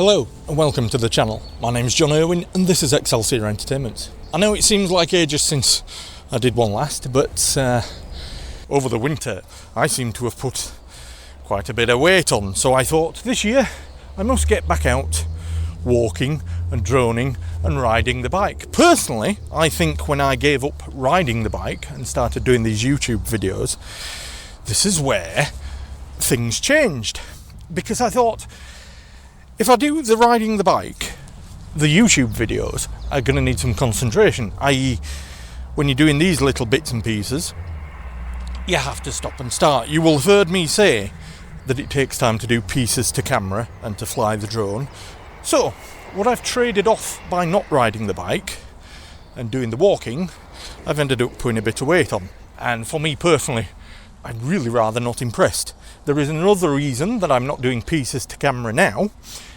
Hello and welcome to the channel. My name's John Irwin and this is Excelsior Entertainment. I know it seems like ages since I did one last, but over the winter I seem to have put quite a bit of weight on, so I thought this year I must get back out walking and droning and riding the bike. Personally, I think when I gave up riding the bike and started doing these YouTube videos, this is where things changed, because I thought, if I do the riding the bike, the YouTube videos are going to need some concentration, i.e. when you're doing these little bits and pieces, you have to stop and start. You will have heard me say that it takes time to do pieces to camera and to fly the drone. So, what I've traded off by not riding the bike and doing the walking, I've ended up putting a bit of weight on. And for me personally, I'm really rather not impressed. There is another reason that I'm not doing pieces to camera now,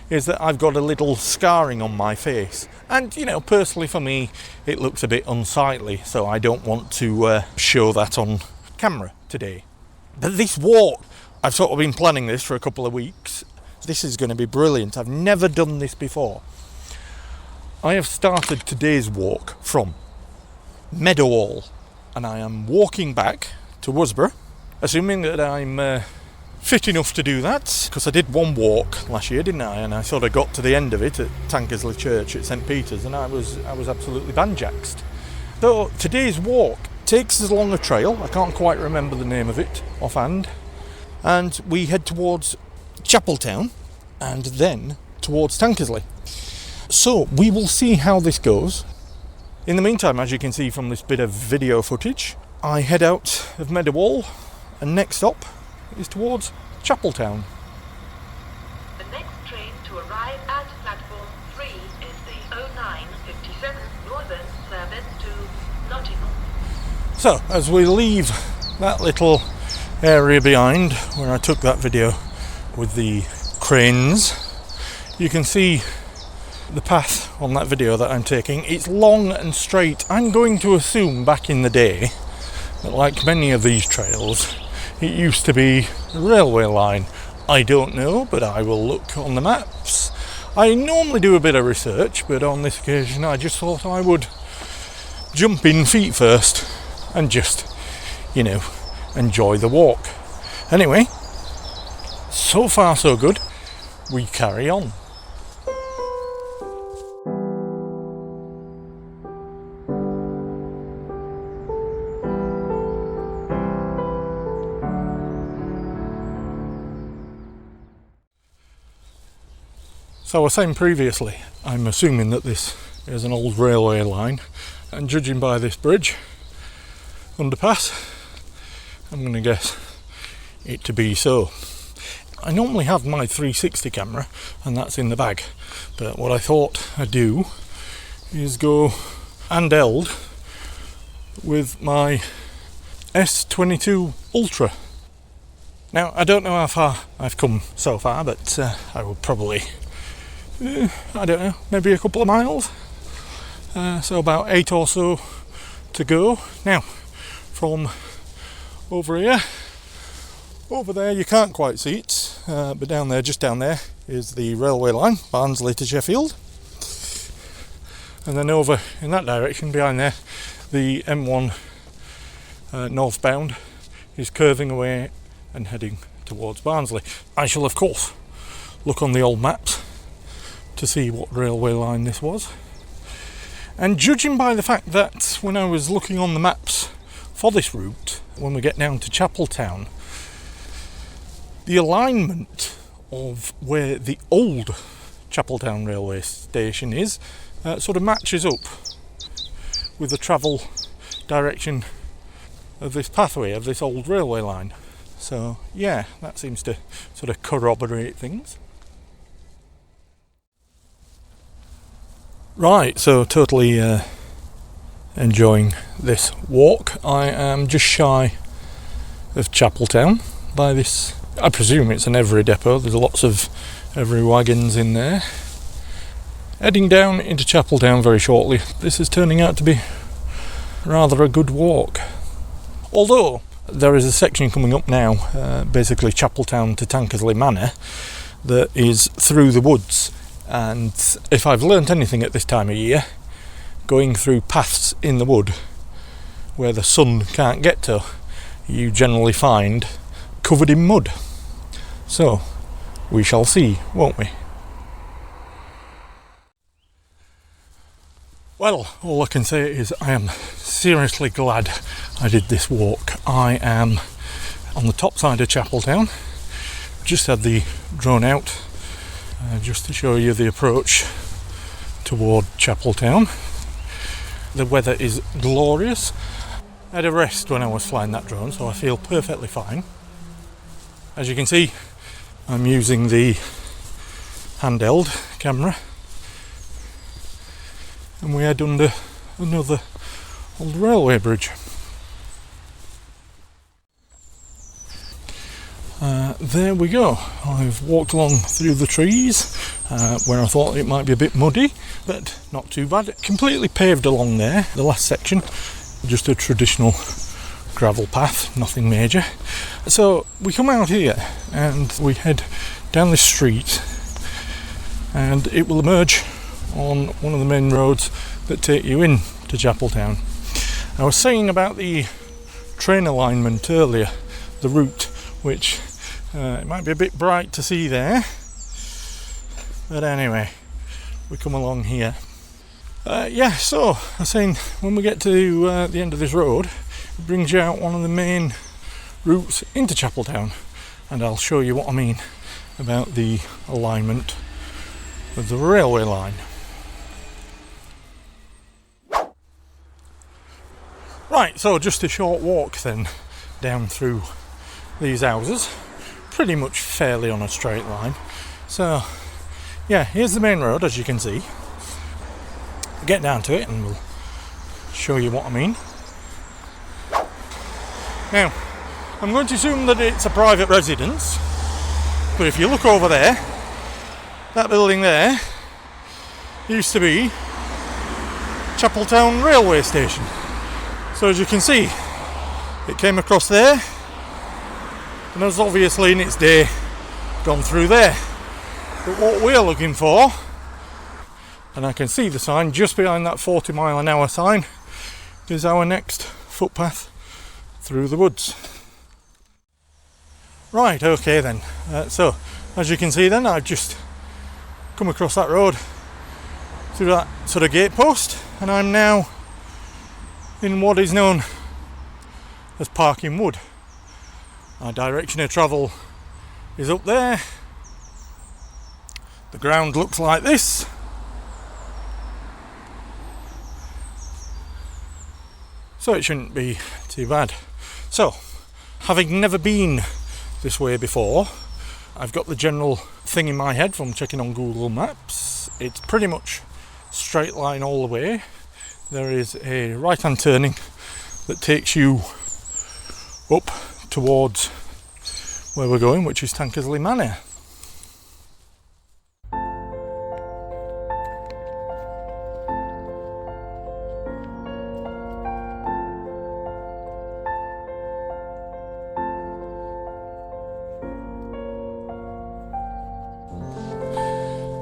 is that I've got a little scarring on my face. And, you know, personally for me, it looks a bit unsightly, so I don't want to show that on camera today. But this walk, I've sort of been planning this for a couple of weeks. This is going to be brilliant. I've never done this before. I have started today's walk from Meadowhall, and I am walking back to Worsbrough, assuming that I'm fit enough to do that, because I did one walk last year, didn't I? And I sort of got to the end of it at Tankersley Church at St Peter's, and I was absolutely banjaxed. So today's walk takes us along a trail. I can't quite remember the name of it offhand, and we head towards Chapeltown and then towards Tankersley. So we will see how this goes. In the meantime, as you can see from this bit of video footage, I head out of Meadowhall, and next stop is towards Chapeltown. The next train to arrive at platform 3 is the 0957 Northern service to Nottingham. So, as we leave that little area behind where I took that video with the cranes, you can see the path on that video that I'm taking. It's long and straight. I'm going to assume back in the day that, like many of these trails, it used to be a railway line. I don't know, but I will look on the maps. I normally do a bit of research, but on this occasion I just thought I would jump in feet first and just, you know, enjoy the walk. Anyway, so far so good. We carry on. So I was saying previously, I'm assuming that this is an old railway line, and judging by this bridge, Underpass, I'm going to guess it to be so. I normally have my 360 camera, and that's in the bag, but what I thought I'd do is go handheld with my S22 Ultra. Now, I don't know how far I've come so far, but I will probably, I don't know, maybe a couple of miles. So about 8 or so to go. Now, from over here, over there you can't quite see it, but down there, just down there, is the railway line, Barnsley to Sheffield. And then over in that direction, behind there, the M1 northbound is curving away and heading towards Barnsley. I shall, of course, look on the old maps to see what railway line this was. And judging by the fact that when I was looking on the maps for this route, when we get down to Chapeltown, the alignment of where the old Chapeltown railway station is sort of matches up with the travel direction of this pathway, of this old railway line. So yeah, that seems to sort of corroborate things. Right, so totally enjoying this walk. I am just shy of Chapeltown by this, I presume it's an EVRI depot. There's lots of EVRI wagons in there. Heading down into Chapeltown very shortly. This is turning out to be rather a good walk. Although there is a section coming up now, basically Chapeltown to Tankersley Manor, that is through the woods, And if I've learnt anything at this time of year, going through paths in the wood where the sun can't get to, you generally find covered in mud. So we shall see, won't we? Well, all I can say is I am seriously glad I did this walk. I am on the top side of Chapeltown. Just had the drone out just to show you the approach toward Chapeltown. The weather is glorious. I had a rest when I was flying that drone, so I feel perfectly fine. As you can see, I'm using the handheld camera, and we head under another old railway bridge. There we go. I've walked along through the trees where I thought it might be a bit muddy, but not too bad. Completely paved along there, the last section, just a traditional gravel path, nothing major. So we come out here and we head down this street, and it will emerge on one of the main roads that take you in to Chapeltown. I was saying about the train alignment earlier, the route, which it might be a bit bright to see there, but anyway, we come along here. So I was saying, when we get to the end of this road, it brings you out one of the main routes into Chapeltown, and I'll show you what I mean about the alignment of the railway line. Right, so just a short walk then down through these houses, pretty much fairly on a straight line. So yeah, here's the main road, as you can see. Get down to it and we'll show you what I mean. Now, I'm going to assume that it's a private residence, but if you look over there, that building there used to be Chapeltown railway station. So as you can see, it came across there and has obviously in its day gone through there. But what we're looking for, and I can see the sign just behind that 40 mile an hour sign, is our next footpath through the woods. Right, okay then. So as you can see then, I've just come across that road through that sort of gatepost, and I'm now in what is known as Parkin Wood. Our direction of travel is up there. The ground looks like this. So it shouldn't be too bad. So, having never been this way before, I've got the general thing in my head from checking on Google Maps. It's pretty much straight line all the way. There is a right hand turning that takes you up towards where we're going, which is Tankersley Manor.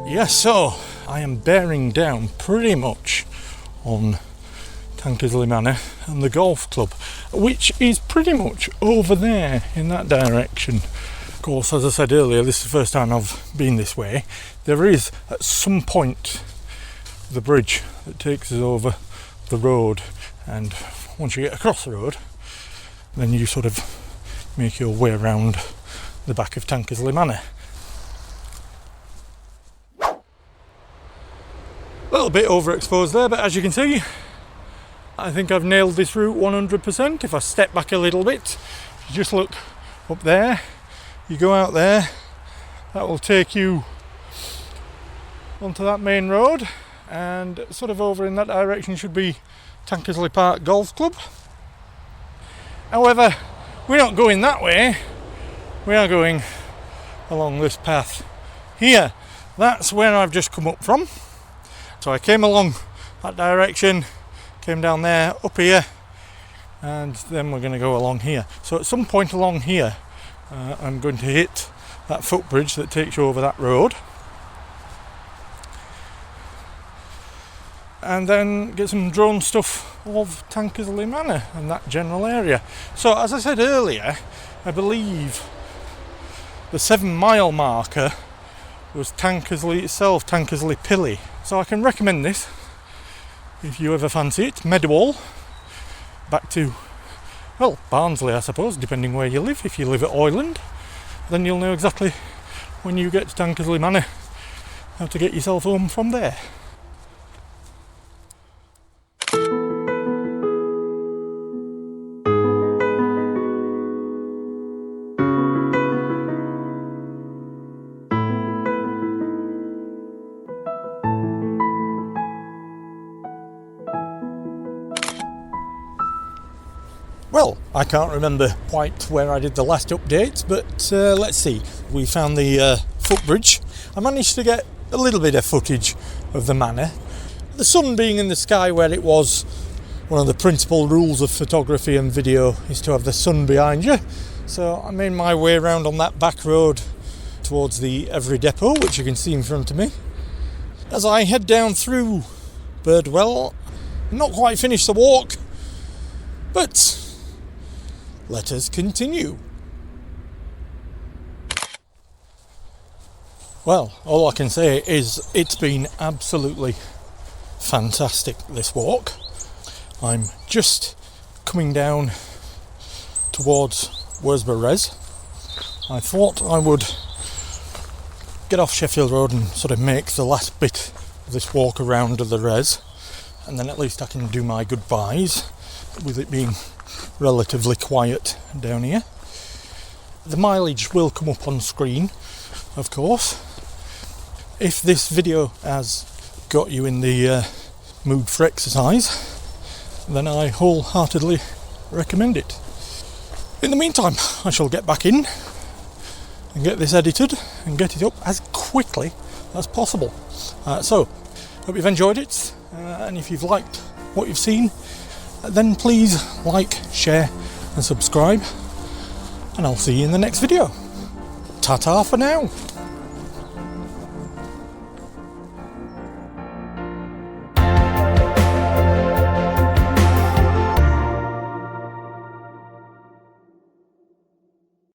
Yes, so I am bearing down pretty much on Tankersley Manor and the golf club, which is pretty much over there in that direction. Of course, as I said earlier, this is the first time I've been this way. There is at some point the bridge that takes us over the road, and once you get across the road, then you sort of make your way around the back of Tankersley Manor. A little bit overexposed there, but as you can see, I think I've nailed this route 100%. If I step back a little bit, you just look up there, you go out there, that will take you onto that main road, and sort of over in that direction should be Tankersley Park Golf Club. However, we're not going that way, we are going along this path here. That's where I've just come up from. So I came along that direction, came down there, up here, and then we're going to go along here. So at some point along here, I'm going to hit that footbridge that takes you over that road. and then get some drone stuff of Tankersley Manor and that general area. So as I said earlier, I believe the 7-mile marker was Tankersley itself, Tankersley Pilly. So I can recommend this if you ever fancy it. Meadowhall, back to, well, Barnsley I suppose, depending where you live. If you live at Oyland, then you'll know exactly when you get to Tankersley Manor how to get yourself home from there. Well, I can't remember quite where I did the last update, but let's see. We found the footbridge. I managed to get a little bit of footage of the manor. The sun being in the sky where it was, one of the principal rules of photography and video is to have the sun behind you. So I made my way around on that back road towards the EVRI depot, which you can see in front of me. As I head down through Birdwell, I'm not quite finished the walk, but let us continue. Well, all I can say is it's been absolutely fantastic, this walk. I'm just coming down towards Worsbrough Res. I thought I would get off Sheffield Road and sort of make the last bit of this walk around to the Res, and then at least I can do my goodbyes with it being relatively quiet down here. The mileage will come up on screen, of course. If this video has got you in the mood for exercise, then I wholeheartedly recommend it. In the meantime, I shall get back in and get this edited and get it up as quickly as possible. So, hope you've enjoyed it, and if you've liked what you've seen, then please like, share and subscribe, and I'll see you in the next video. Ta-ta for now.